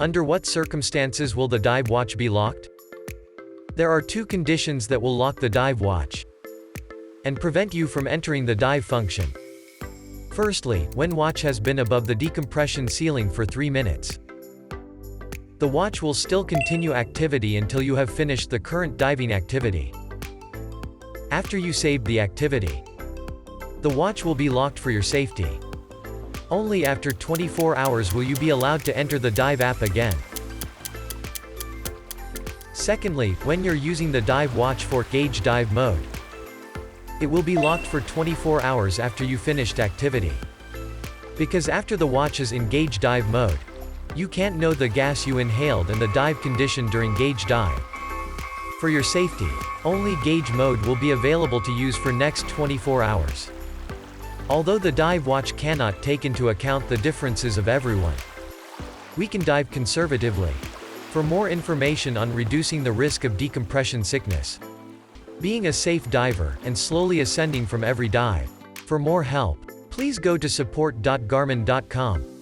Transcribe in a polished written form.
Under what circumstances will the dive watch be locked? There are two conditions that will lock the dive watch and prevent you from entering the dive function. Firstly, when watch has been above the decompression ceiling for 3 minutes. The watch will still continue activity until you have finished the current diving activity. After you saved the activity, the watch will be locked for your safety. Only after 24 hours will you be allowed to enter the dive app again. Secondly, when you're using the dive watch for gauge dive mode, it will be locked for 24 hours after you finished activity. Because after the watch is in gauge dive mode, you can't know the gas you inhaled and the dive condition during gauge dive. For your safety, only gauge mode will be available to use for next 24 hours. Although the dive watch cannot take into account the differences of everyone, we can dive conservatively. For more information on reducing the risk of decompression sickness, being a safe diver, and slowly ascending from every dive, for more help, please go to support.garmin.com.